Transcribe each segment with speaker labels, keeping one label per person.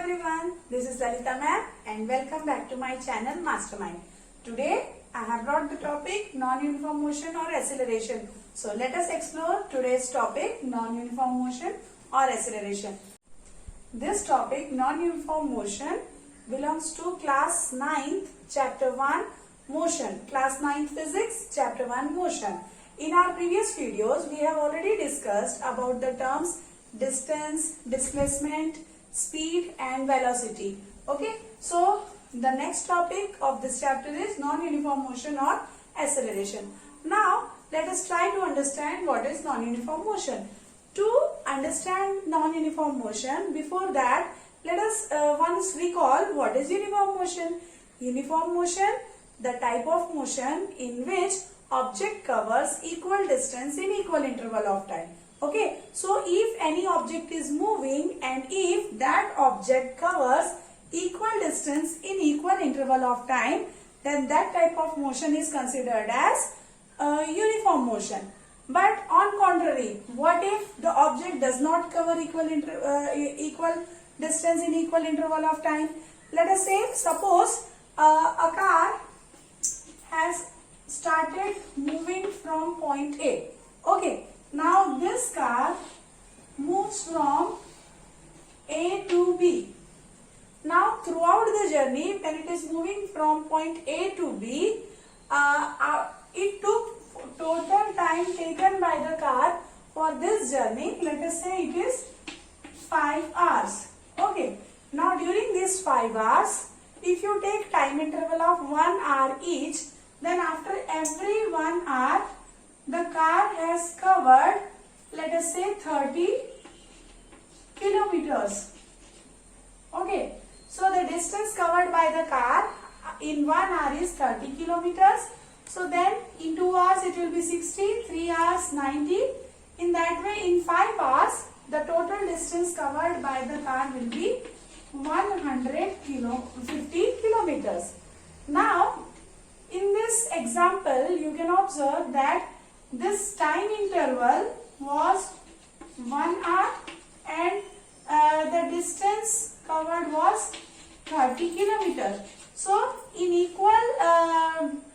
Speaker 1: everyone, this is Lalita ma'am and welcome back to my channel Mastermind. Today I have brought the topic non-uniform motion or acceleration. So let us explore today's topic non-uniform motion or acceleration. This topic non-uniform motion belongs to class 9th chapter 1 motion, class 9th physics chapter 1 motion. In our previous videos we have already discussed about the terms distance, displacement, speed and velocity. Okay, so the next topic of this chapter is non-uniform motion or acceleration. Now let us try to understand what is non-uniform motion. To understand non-uniform motion, before that let us once recall what is uniform motion. Uniform motion, the type of motion in which object covers equal distance in equal interval of time. Okay, so if any object is moving and if that object covers equal distance in equal interval of time, then that type of motion is considered as uniform motion. But on contrary, what if the object does not cover equal distance in equal interval of time? Let us say, suppose a car has started moving from point A. Okay, now this car moves from A to B. Now throughout the journey, when it is moving from point A to B, it took total time taken by the car for this journey. Let us say it is 5 hours. Okay, now during these 5 hours, if you take time interval of 1 hour each, then after every 1 hour, the car has covered, let us say 30 kilometers. Okay, so the distance covered by the car in 1 hour is 30 kilometers. So then in 2 hours it will be 60, 3 hours 90. In that way in 5 hours the total distance covered by the car will be 150 kilometers. Now in this example you can observe that this time interval was 1 hour and the distance covered was 30 kilometers. So in equal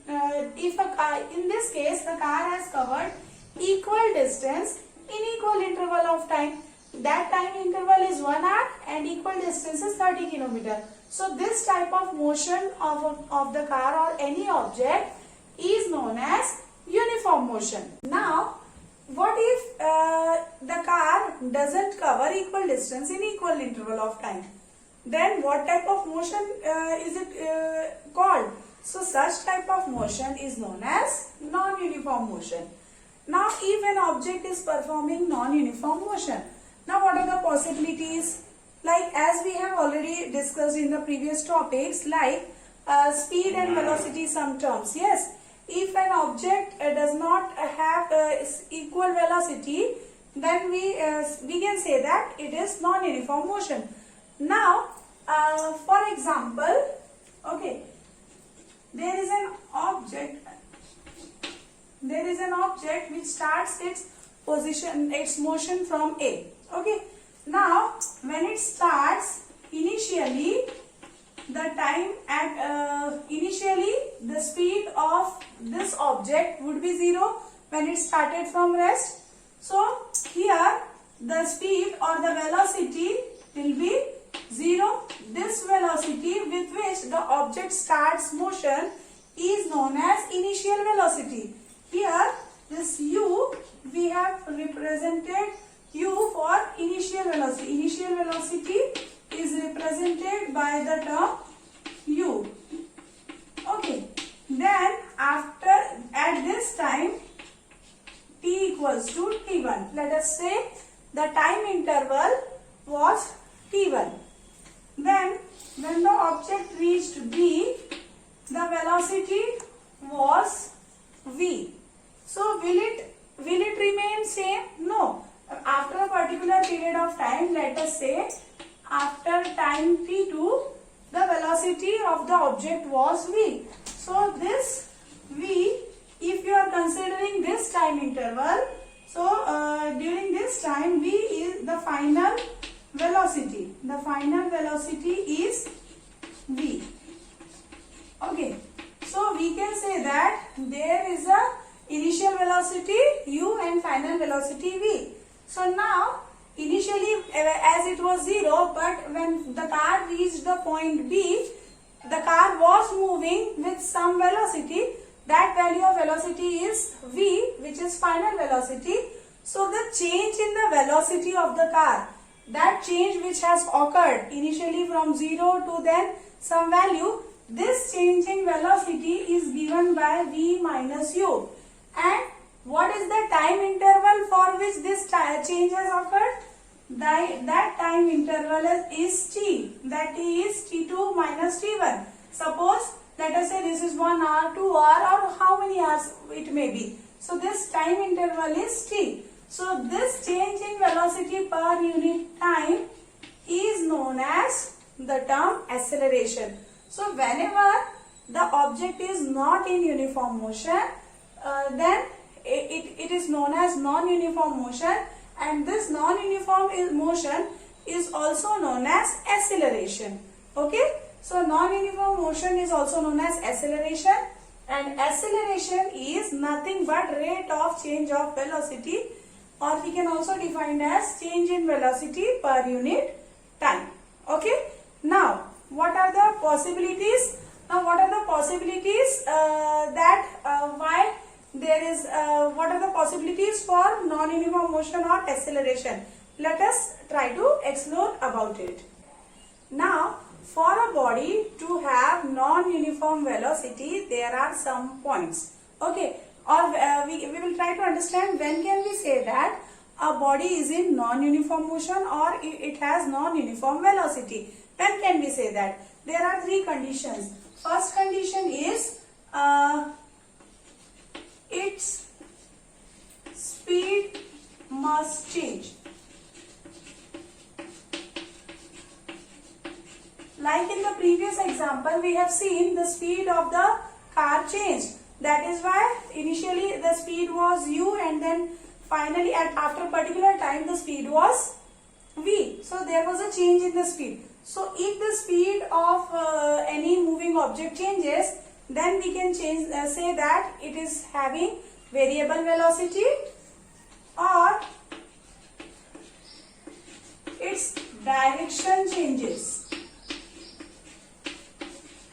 Speaker 1: in this case the car has covered equal distance in equal interval of time. That time interval is 1 hour and equal distance is 30 kilometers. So this type of motion of the car or any object is known as uniform motion. Now what if the car doesn't cover equal distance in equal interval of time? Then what type of motion is it called? So such type of motion is known as non-uniform motion. Now if an object is performing non-uniform motion, now what are the possibilities? Like as we have already discussed in the previous topics, like speed and velocity some terms. Yes, if an object does not have equal velocity, then we can say that it is non-uniform motion. Now for example, okay, there is an object which starts its motion from A. Okay, now when it starts, initially the speed of this object would be 0 when it started from rest. So here the speed or the velocity will be 0. This velocity with which the object starts motion is known as initial velocity. Here this u, we have represented u for initial velocity. Initial velocity is represented by the term u. Okay, then at this time t equals to t1. Let us say the time interval was t1. Then when the object reached B, the velocity was v. So will it remain same? No. After a particular period of time, let us say after time t2, the velocity of the object was v. So this v, if you are considering this time interval, so during this time v is the final velocity. The final velocity is v. Okay, so we can say that there is a initial velocity u and final velocity v. So now initially as it was 0, but when the car reached the point B, the car was moving with some velocity. That value of velocity is v, which is final velocity. So the change in the velocity of the car, that change which has occurred initially from 0 to then some value, this change in velocity is given by v minus u. And what is the time interval for which this change has occurred? That time interval is t. That t is t2 minus t1. Suppose, let us say this is 1 hour, 2 hour, or how many hours it may be. So this time interval is t. So this change in velocity per unit time is known as the term acceleration. So whenever the object is not in uniform motion, then it is known as non-uniform motion, and this non-uniform motion is also known as acceleration. Okay, so non-uniform motion is also known as acceleration, and acceleration is nothing but rate of change of velocity, or we can also define as change in velocity per unit time. Okay, now what are the possibilities? Now what are the possibilities why there is what are the possibilities for non-uniform motion or acceleration? Let us try to explore about it. Now for a body to have non-uniform velocity, there are some points. Okay, or we will try to understand when can we say that a body is in non-uniform motion or it has non-uniform velocity. When can we say that? There are three conditions. First condition is its speed must change. Like in the previous example, we have seen the speed of the car changed. That is why initially the speed was u, and then finally after a particular time the speed was v. So there was a change in the speed. So if the speed of any moving object changes, then we can say that it is having variable velocity, or its direction changes.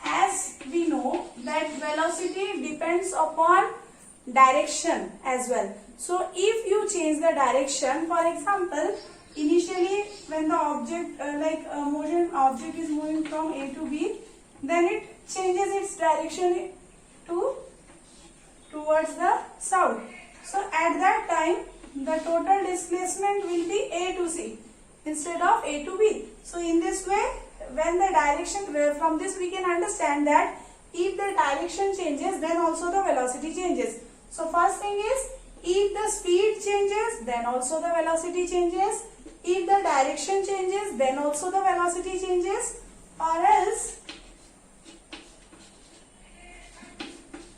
Speaker 1: As we know that velocity depends upon direction as well. So if you change the direction, for example, initially when the object motion object is moving from A to B, then it changes its direction towards the south. So at that time the total displacement will be A to C instead of A to B. So in this way, when the direction, from this we can understand that if the direction changes, then also the velocity changes. So first thing is, if the speed changes, then also the velocity changes. If the direction changes, then also the velocity changes, or else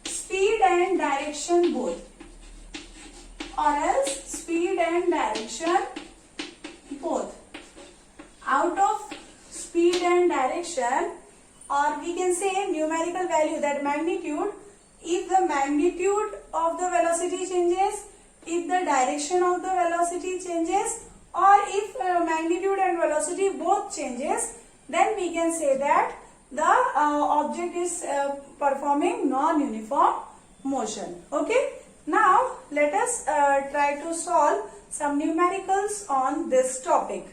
Speaker 1: speed and direction both, or else speed and direction both. Out of speed and direction, or we can say numerical value, that magnitude, if the magnitude of the velocity changes, if the direction of the velocity changes, or if magnitude and velocity both changes, then we can say that the object is performing non-uniform motion. Okay, now let us try to solve some numericals on this topic.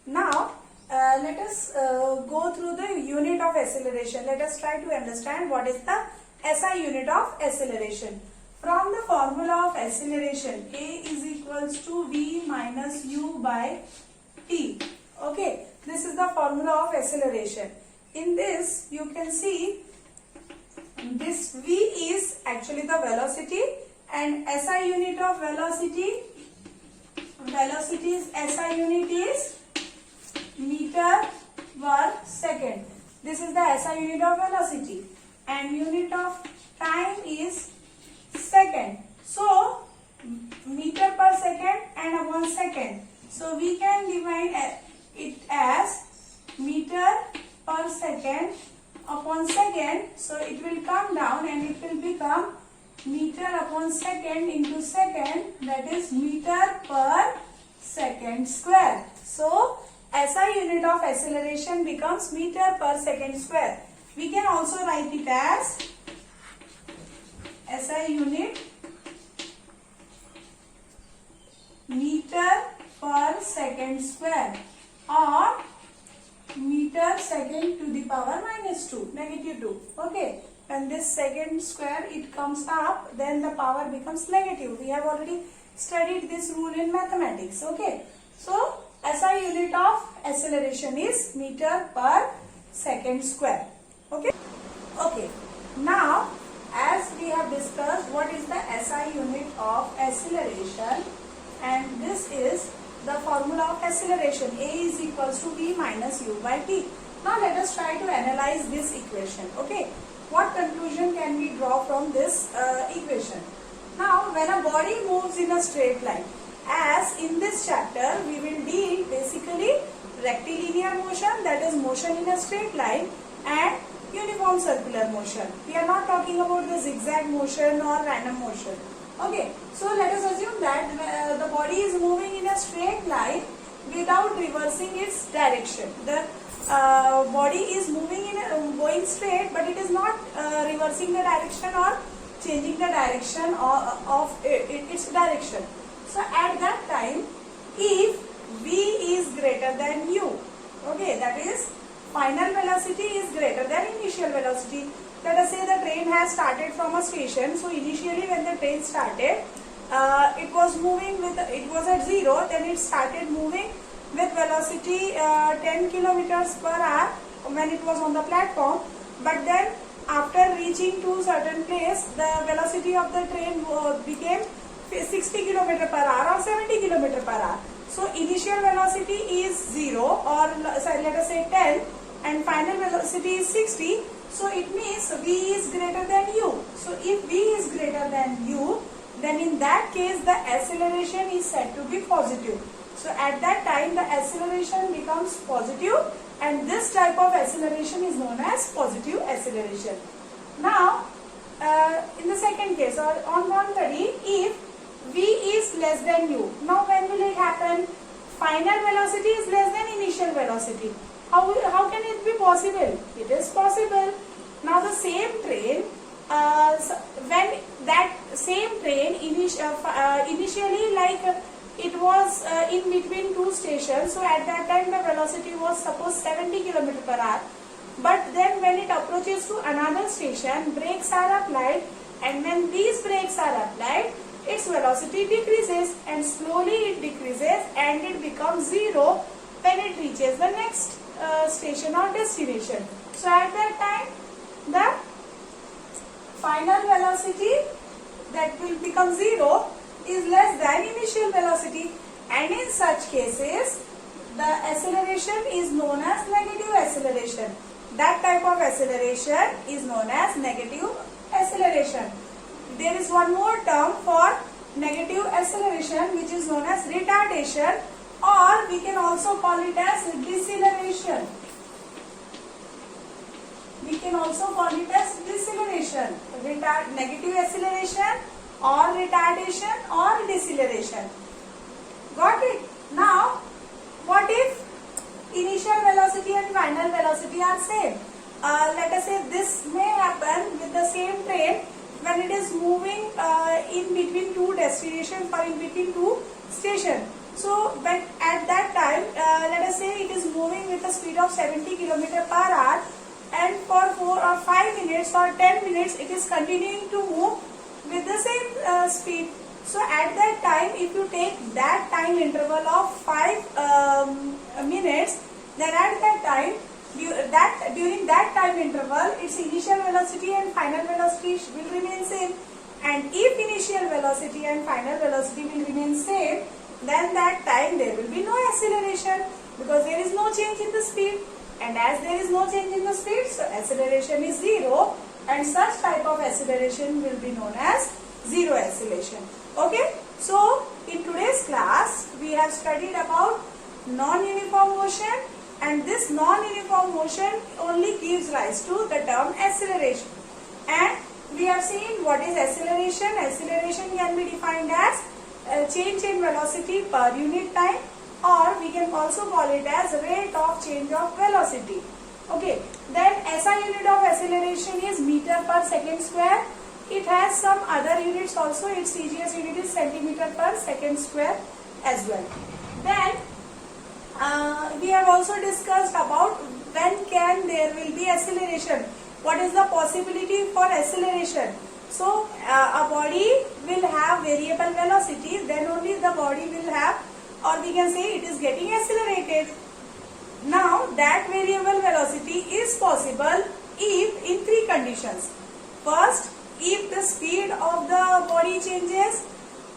Speaker 1: Now let us go through the unit of acceleration. Let us try to understand what is the SI unit of acceleration. From the formula of acceleration, A is equals to V minus U by T. Okay, this is the formula of acceleration. In this you can see this V is actually the velocity, and SI unit of velocity SI unit is meter per second. This is the SI unit of velocity, and unit of time is second. So meter per second and upon second. So we can divide it as meter per second upon second. So it will come down and it will become meter upon second into second, that is meter per second square. So SI unit of acceleration becomes meter per second square. We can also write it as SI unit meter per second square or meter second to the power minus 2, negative 2. Okay, when this second square it comes up, then the power becomes negative. We have already studied this rule in mathematics. Okay, so SI unit of acceleration is meter per second square. Okay, okay. Now, as we have discussed what is the SI unit of acceleration, and this is the formula of acceleration. A is equals to V minus U by T. Now let us try to analyze this equation. Okay, what conclusion can we draw from this equation? Now when a body moves in a straight line, as in this chapter we will deal basically rectilinear motion, that is motion in a straight line, and uniform circular motion. We are not talking about the zigzag motion or random motion. Okay, so let us assume that the body is moving in a straight line without reversing its direction. The body is moving in going straight, but it is not reversing the direction or changing the direction of its direction. So at that time, if V is greater than U, okay, that is final velocity is greater than initial velocity. Let us say the train has started from a station. So initially when the train started, it was moving with, it was at 0, then it started moving with velocity 10 kilometers per hour when it was on the platform. But then after reaching to certain place, the velocity of the train became 60 km per hour or 70 km per hour. So initial velocity is 0 or let us say 10 and final velocity is 60. So it means V is greater than U. So if V is greater than U, then in that case the acceleration is said to be positive. So at that time the acceleration becomes positive, and this type of acceleration is known as positive acceleration. Now in the second case, or on contrary, if V is less than U, now when will it happen? Final velocity is less than initial velocity. How can it be possible? It is possible. Now the same train, when that same train initially like it was in between two stations, so at that time the velocity was suppose 70 km per hour. But then when it approaches to another station, brakes are applied, and when these brakes are applied, its velocity decreases, and slowly it decreases and it becomes 0 when it reaches the next station or destination. So at that time the final velocity that will become 0 is less than initial velocity, and in such cases the acceleration is known as negative acceleration. That type of acceleration is known as negative acceleration. There is one more term for negative acceleration which is known as retardation, or we can also call it as deceleration. We can also call it as deceleration, negative acceleration or retardation or deceleration. Got it? Now, what if initial velocity and final velocity are same? Let us say this may happen with the same train when it is moving in between two destinations or in between two stations. So when at that time, let us say it is moving with a speed of 70 km per hour, and for 4 or 5 minutes or 10 minutes it is continuing to move with the same speed. So at that time, if you take that time interval of 5 minutes, then at that time, during that time interval, its initial velocity and final velocity will remain same. And if initial velocity and final velocity will remain same, then that time there will be no acceleration, because there is no change in the speed. And as there is no change in the speed, so acceleration is 0, and such type of acceleration will be known as zero acceleration. Okay, So in today's class we have studied about non-uniform motion, and this non-uniform motion only gives rise to the term acceleration. And we have seen what is acceleration. Acceleration can be defined as change in velocity per unit time, or we can also call it as rate of change of velocity. Okay, then SI unit of acceleration is meter per second square. It has some other units also. Its CGS unit is centimeter per second square as well. Then we have also discussed about when can there will be acceleration. What is the possibility for acceleration? So a body will have variable velocity, then only the body will have, or we can say it is getting accelerated. Now that variable velocity is possible if in three conditions. First, if the speed of the body changes,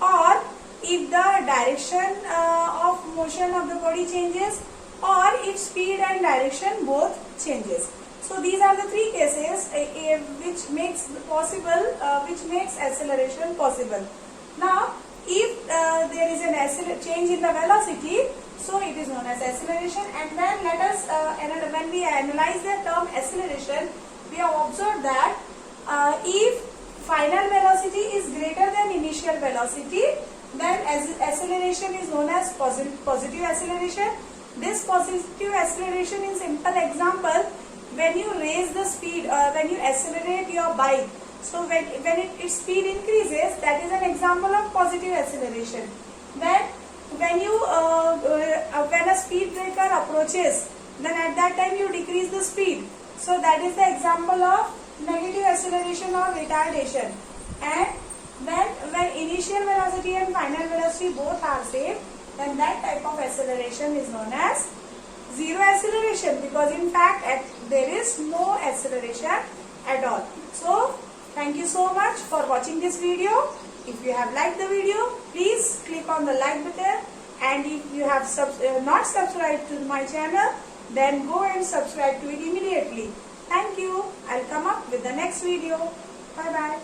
Speaker 1: or if the direction of motion of the body changes, or if speed and direction both changes. So these are the three cases which makes acceleration possible. Now if there is an change in the velocity, so it is known as acceleration. And then let us when we analyze the term acceleration, we have observed that if final velocity is greater than initial velocity, then acceleration is known as positive acceleration. This positive acceleration, in simple example, when you raise the speed, when you accelerate your bike, so when its speed increases, that is an example of positive acceleration. Then when a speed breaker approaches, then at that time you decrease the speed. So that is the example of negative acceleration or retardation. And then when initial velocity and final velocity both are same, then that type of acceleration is known as zero acceleration, because in fact there is no acceleration at all. So thank you so much for watching this video. If you have liked the video, please click on the like button, and if you have not subscribed to my channel, then go and subscribe to it immediately. Thank you. I'll come up with the next video. Bye bye.